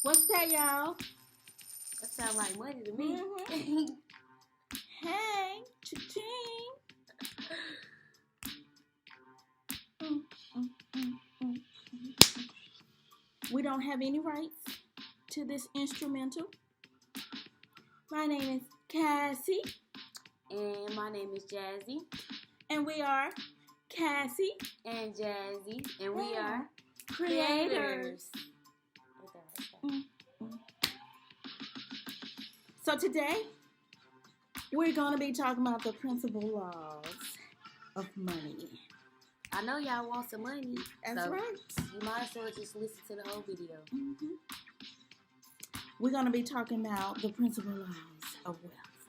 What's that, y'all? That sounds like money to me. Mm-hmm. Hey, cha-ching. We don't have any rights to this instrumental. My name is Cassie. And my name is Jazzy. And we are Cassi And Jazzy. And we are creators. So today, we're going to be talking about the principal laws of money. I know y'all want some money. That's right. You might as well just listen to the whole video. Mm-hmm. We're going to be talking about the principal laws of wealth,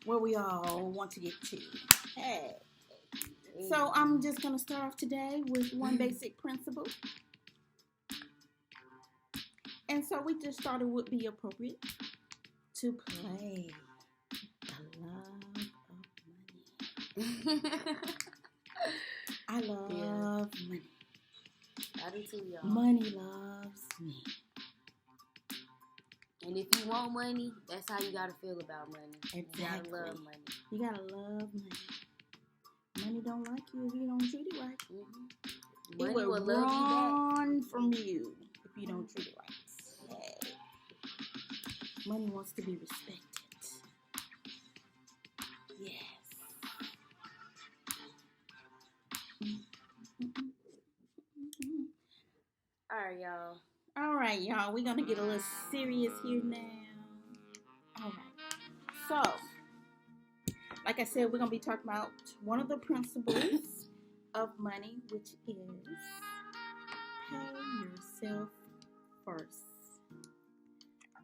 where we all want to get to. Hey. So I'm just going to start off today with one basic principle. And so we just thought it would be appropriate to play the love of money. I love money. I do too, y'all. Money loves me. And if you want money, that's how you gotta feel about money. Exactly. You gotta love money. You gotta love money. Money don't like you if you don't treat it right. Mm-hmm. Money It will love you back. run from you if you don't treat it right. Hey. Money wants to be respected. Yes. All right, y'all. We're going to get a little serious here now. All right. So, like I said, we're going to be talking about one of the principles of money, which is pay yourself first.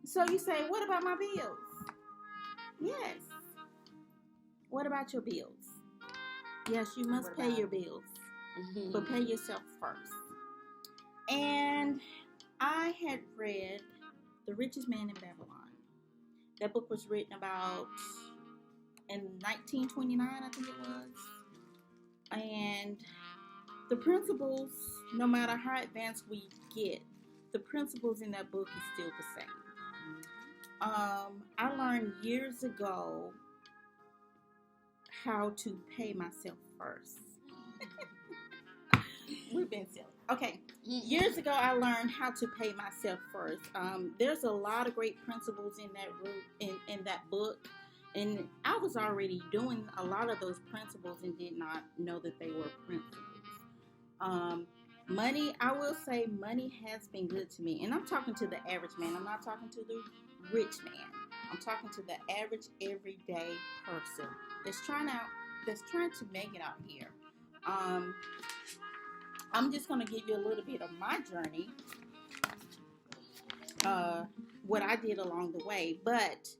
So you say, what about my bills? Yes. What about your bills? Yes, you must pay your bills, but pay yourself first. And I had read The Richest Man in Babylon. That book was written about in 1929, I think it was. And the principles, no matter how advanced we get, the principles in that book is still the same. I learned years ago how to pay myself first. We've been silly. Okay. Years ago, I learned how to pay myself first. There's a lot of great principles in that book, and I was already doing a lot of those principles and did not know that they were principles. Money, I will say, money has been good to me, and I'm talking to the average man. I'm not talking to the rich man. I'm talking to the average, everyday person that's trying to make it out here. I'm just going to give you a little bit of my journey, what I did along the way. But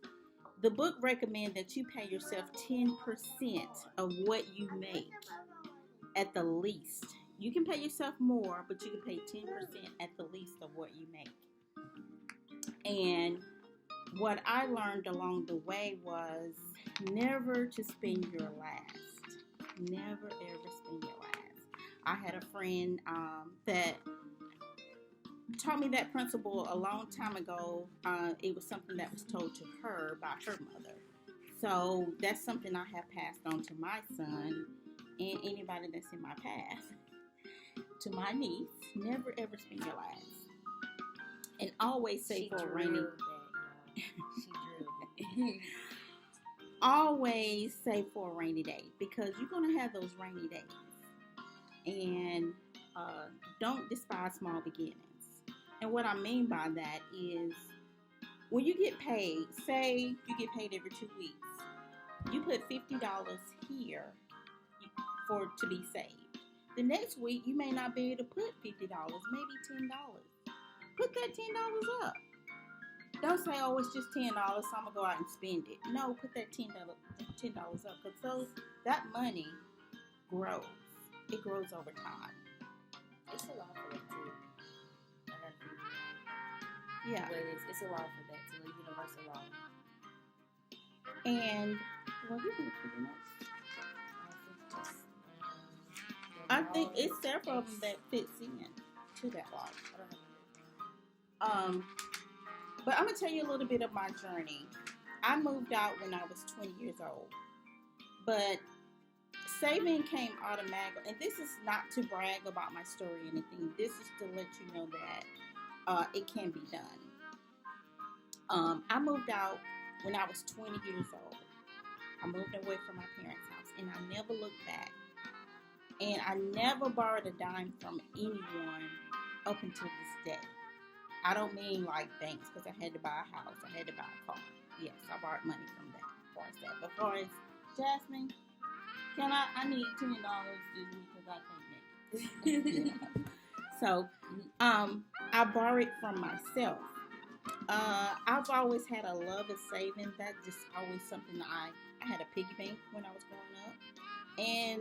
the book recommends that you pay yourself 10% of what you make at the least. You can pay yourself more, but you can pay 10% at the least of what you make. And what I learned along the way was never to spend your last. Never, ever spend your last. I had a friend that taught me that principle a long time ago. It was something that was told to her by her mother. So that's something I have passed on to my son and anybody that's in my path. To my niece, never ever spend your last. And always save for a rainy day. Always save for a rainy day, because you're going to have those rainy days. And don't despise small beginnings. And what I mean by that is when you get paid, say you get paid every 2 weeks, you put $50 here to be saved. The next week, you may not be able to put $50, maybe $10. Put that $10 up. Don't say, oh, it's just $10, so I'm going to go out and spend it. No, put that $10 up, because that money grows. It grows over time. It's a lot for that, too. Yeah. But it's a law for that, too. A universal law. And, well, you can put it up. I think it's several of them that fits in to that law. Um, but I'm gonna tell you a little bit of my journey. I moved out when I was 20 years old, but saving came automatically. And this is not to brag about my story or anything. This is to let you know that it can be done. I moved out when I was 20 years old. I moved away from my parents' house, and I never looked back. And I never borrowed a dime from anyone up until this day. I don't mean like banks, because I had to buy a house, I had to buy a car. Yes, I borrowed money from that. As far as that. But as far as Jasmine, I need $10 this week because I can't make it. So, I borrowed from myself. I've always had a love of saving. That's just always something that I had a piggy bank when I was growing up, and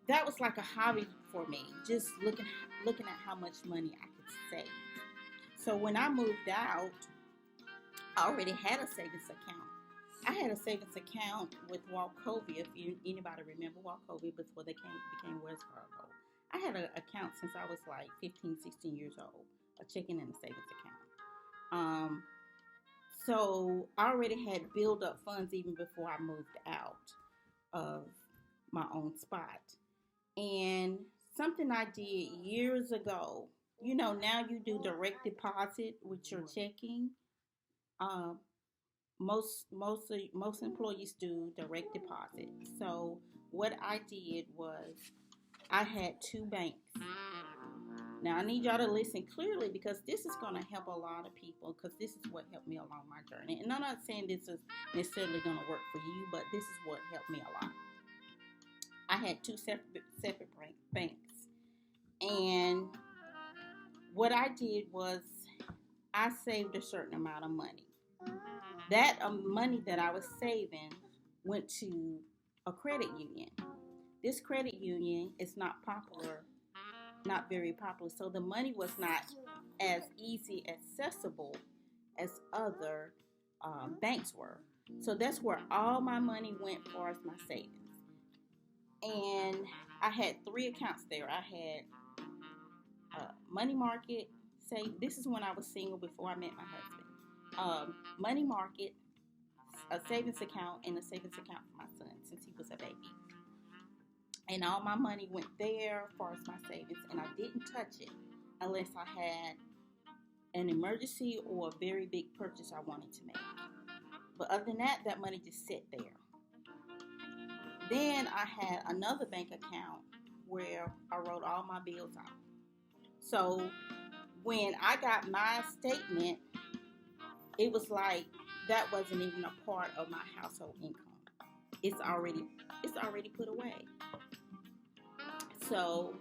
that was like a hobby for me. Just looking at how much money I could save. So when I moved out, I already had a savings account. I had a savings account with Wachovia. If anybody remember Wachovia before they became Wells Fargo. I had an account since I was like 15, 16 years old, a checking and a savings account. So I already had built up funds even before I moved out of my own spot. And something I did years ago, now you do direct deposit with your checking. Most employees do direct deposit. So what I did was I had two banks. Now I need y'all to listen clearly, because this is going to help a lot of people, because this is what helped me along my journey. And I'm not saying this is necessarily going to work for you, but this is what helped me a lot. I had two separate banks. And what I did was I saved a certain amount of money. That money that I was saving went to a credit union. This credit union is not very popular. So the money was not as easy accessible as other banks were. So that's where all my money went for as my savings. And I had 3 accounts there. I had money market. This is when I was single before I met my husband. Money market, a savings account, and a savings account for my son since he was a baby. And all my money went there as far as my savings, and I didn't touch it unless I had an emergency or a very big purchase I wanted to make. But other than that, that money just sat there. Then I had another bank account where I wrote all my bills out. So when I got my statement, it was like that wasn't even a part of my household income. It's already put away. So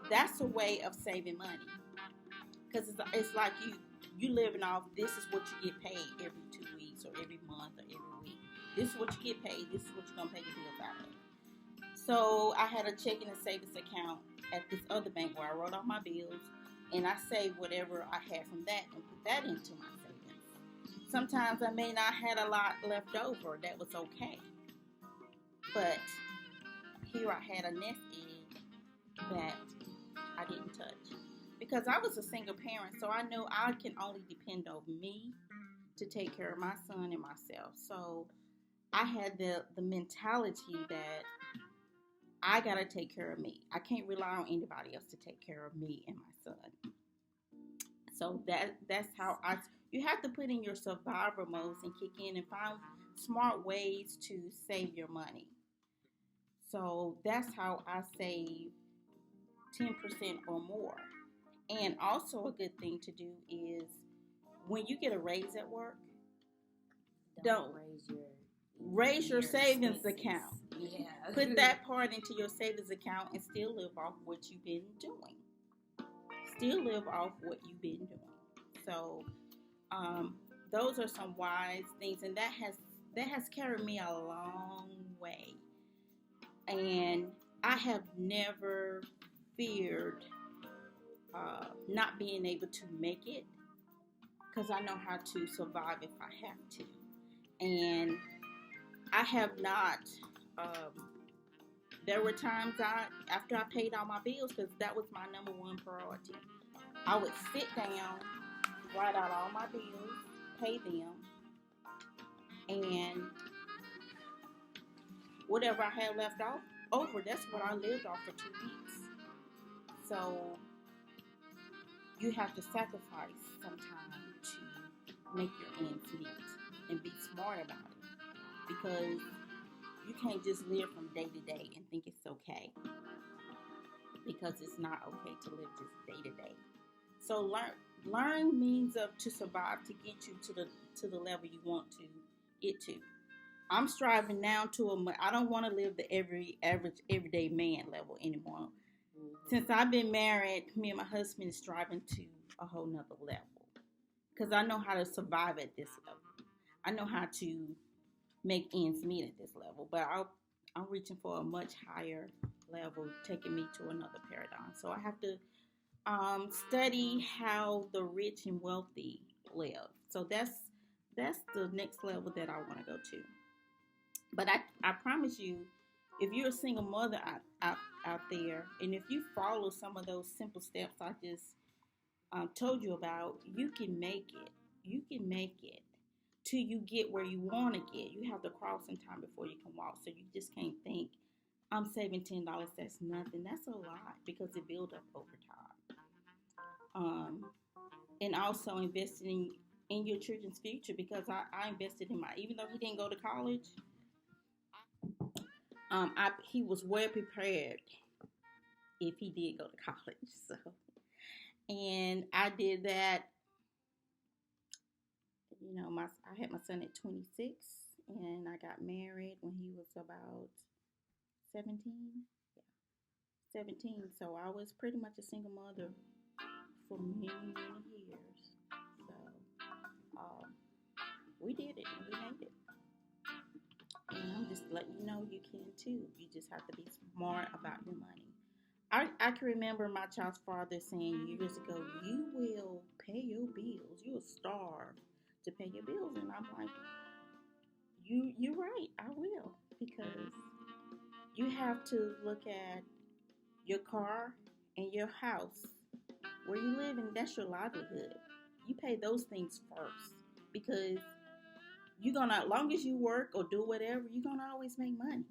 that's a way of saving money, because it's like you living off. This is what you get paid every 2 weeks or every month or every week. This is what you get paid. This is what you're gonna pay your bills out of. So I had a checking and savings account at this other bank where I wrote off my bills, and I saved whatever I had from that and put that into my savings. Sometimes I may not have a lot left over. That was okay. But here I had a nest egg that I didn't touch, because I was a single parent, so I knew I can only depend on me to take care of my son and myself. So I had the mentality that I gotta take care of me. I can't rely on anybody else to take care of me and my son. So that's how you have to put in your survivor modes and kick in and find smart ways to save your money. So that's how I save 10% or more. And also a good thing to do is when you get a raise at work, don't raise your savings account. Yeah. Put that part into your savings account and still live off what you've been doing. So those are some wise things, and that has carried me a long way. And I have never feared not being able to make it, because I know how to survive if I have to. And I have not, there were times after I paid all my bills, because that was my number one priority, I would sit down write out all my bills, pay them, and whatever I had left over, that's what I lived off for 2 weeks. So you have to sacrifice some time to make your ends meet and be smart about it, because you can't just live from day to day and think it's okay, because it's not okay to live just day to day. So learn means of to survive to get you to the level you want to get to. I'm striving now I don't want to live the average everyday man level anymore. Since I've been married, me and my husband is striving to a whole nother level, because I know how to survive at this level. I know how to make ends meet at this level, but I'm reaching for a much higher level, taking me to another paradigm. So I have to study how the rich and wealthy live. So that's the next level that I want to go to. But I promise you, if you're a single mother out there, and if you follow some of those simple steps I just told you about, you can make it. You can make it till you get where you want to get. You have to cross in time before you can walk. So you just can't think, I'm saving $10. That's nothing. That's a lot, because it builds up over time. And also investing in your children's future, because I invested in even though he didn't go to college, he was well prepared if he did go to college. So, and I did that. You know, I had my son at 26, and I got married when he was about 17. Yeah, 17. So I was pretty much a single mother for many, many years. So we did it, and we made it. And I'm just letting you know you can too. You just have to be smart about your money. I can remember my child's father saying years ago, you will pay your bills. You'll starve to pay your bills. And I'm like, you're right, I will. Because you have to look at your car and your house, where you live, and that's your livelihood. You pay those things first, because you're gonna, as long as you work or do whatever, you're gonna always make money.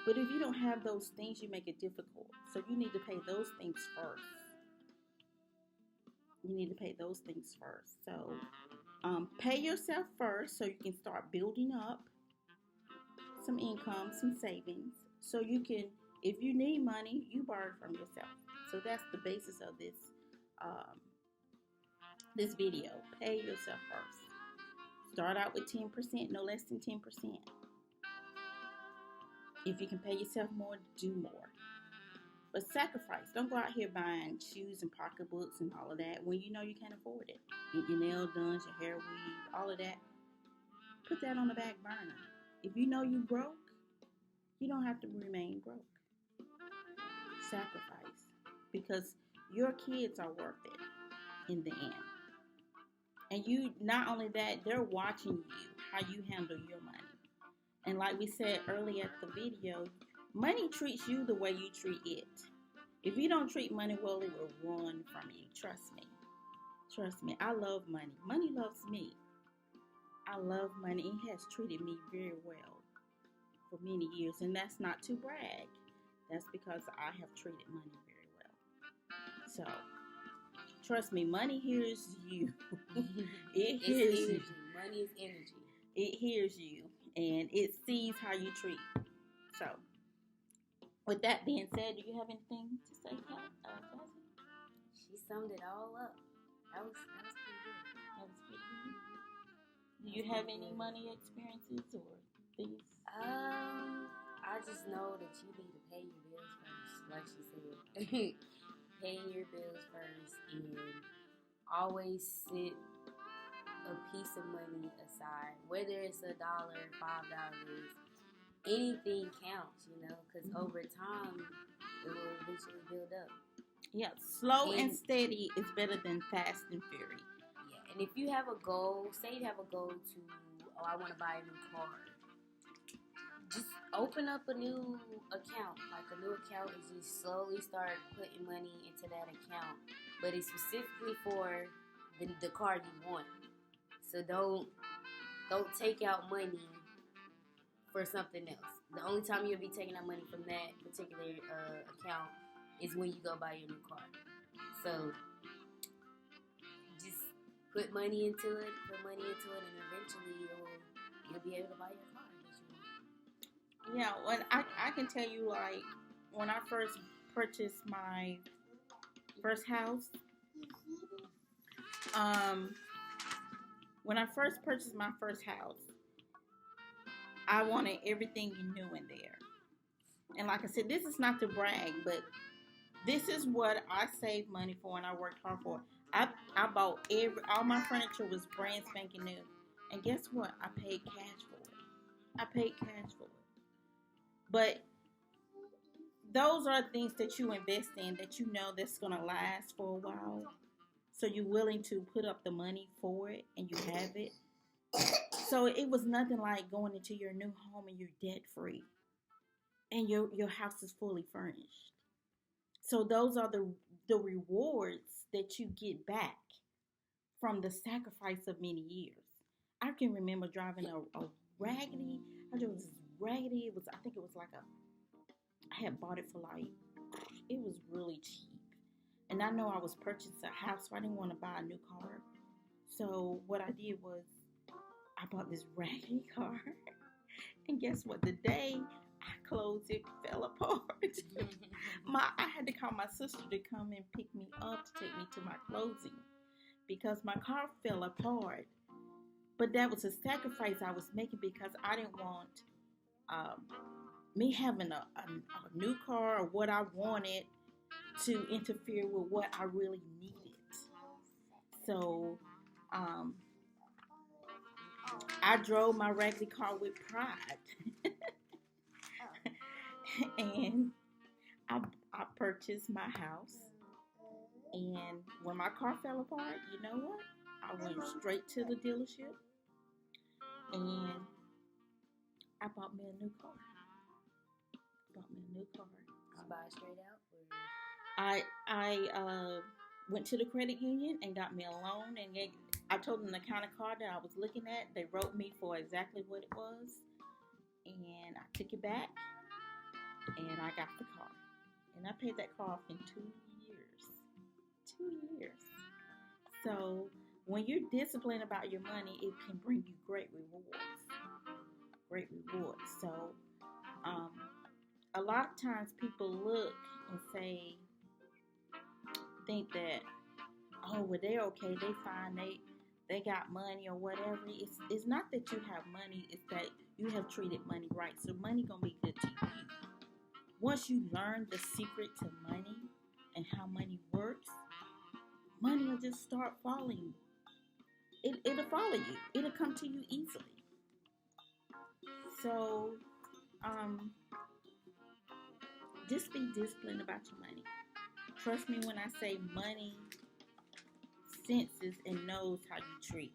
But if you don't have those things, you make it difficult. So you need to pay those things first. You need to pay those things first. So pay yourself first, so you can start building up some income, some savings, so you can, if you need money, you borrow from yourself. So that's the basis of this video. Pay yourself first. Start out with 10%, no less than 10%. If you can pay yourself more, do more. But sacrifice. Don't go out here buying shoes and pocketbooks and all of that when you know you can't afford it. Get your nails done, your hair weaved, all of that. Put that on the back burner. If you know you broke, you don't have to remain broke. Sacrifice. Because your kids are worth it in the end. And you, not only that, they're watching you, how you handle your money. And like we said earlier at the video, money treats you the way you treat it. If you don't treat money well, it will run from you. Trust me. Trust me. I love money. Money loves me. I love money. It has treated me very well for many years. And that's not to brag. That's because I have treated money very well. So, trust me, money hears you. It hears you. Money is energy. It hears you, and it sees how you treat. So, with that being said, do you have anything to say, Cassie? She summed it all up. That was pretty good. That was pretty good. Do you have any money experiences or things? I just know that you need to pay your bills first, like she said. Paying your bills first, and always set a piece of money aside, whether it's $1, $5, anything counts, because over time it will eventually build up. Yeah, slow and steady is better than fast and furious. Yeah, and if you have a goal, say you have a goal to, I want to buy a new car. Just open up a new account. Like a new account is just slowly start putting money into that account. But it's specifically for the car you want. So don't take out money for something else. The only time you'll be taking out money from that particular account is when you go buy your new car. So just put money into it, and eventually you'll be able to buy your car that you want. Yeah, when I can tell you, like, when I first purchased my first house, when I first purchased my first house, I wanted everything you knew in there. And like I said, this is not to brag, but this is what I saved money for and I worked hard for. I bought all my furniture was brand spanking new. And guess what? I paid cash for it. But those are things that you invest in that you know that's going to last for a while. So you're willing to put up the money for it and you have it. So it was nothing like going into your new home and you're debt free and your house is fully furnished. So those are the rewards that you get back from the sacrifice of many years. I can remember driving a raggedy, I think it was like I had bought it for like, it was really cheap. And I know I was purchasing a house, so I didn't want to buy a new car. So what I did was I bought this raggedy car. And guess what? The day I closed, it fell apart. I had to call my sister to come and pick me up to take me to my closing because my car fell apart. But that was a sacrifice I was making because I didn't want me having a new car or what I wanted to interfere with what I really needed. So I drove my raggedy car with pride. And I purchased my house. And when my car fell apart, you know what? I went straight to the dealership and I bought me a new car. Did you buy it straight out? Or? I went to the credit union and got me a loan, and I told them the kind of car that I was looking at. They wrote me for exactly what it was, and I took it back, and I got the car. And I paid that car off in 2 years. 2 years. So when you're disciplined about your money, it can bring you great rewards. So a lot of times people look and think that, oh, well, they're okay, they fine, they got money or whatever. It's not that you have money, it's that you have treated money right. So money gonna be good to you. Once you learn the secret to money and how money works, money will just start falling. It'll follow you. It'll come to you easily. So, just be disciplined about your money. Trust me when I say money senses and knows how you treat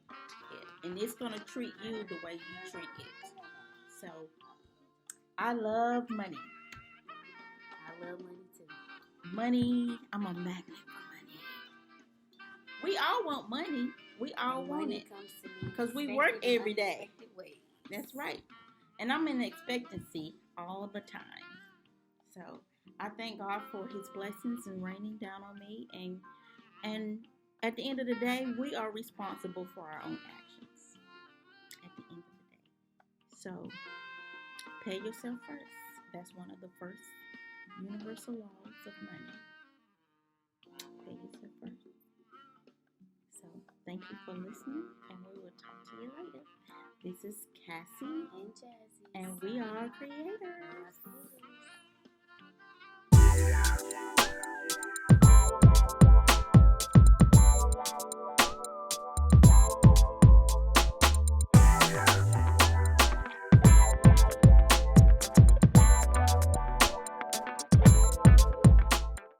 it. And it's going to treat you the way you treat it. So, I love money. I love money too. Money, I'm a magnet for money. We all want money. We all want it. Because we work every day. That's right. And I'm in expectancy all the time. So I thank God for his blessings and raining down on me. And at the end of the day, we are responsible for our own actions. At the end of the day. So pay yourself first. That's one of the first universal laws of money. Pay yourself first. So thank you for listening, and we will talk to you later. This is Cassi and Jazzi, and we are creators.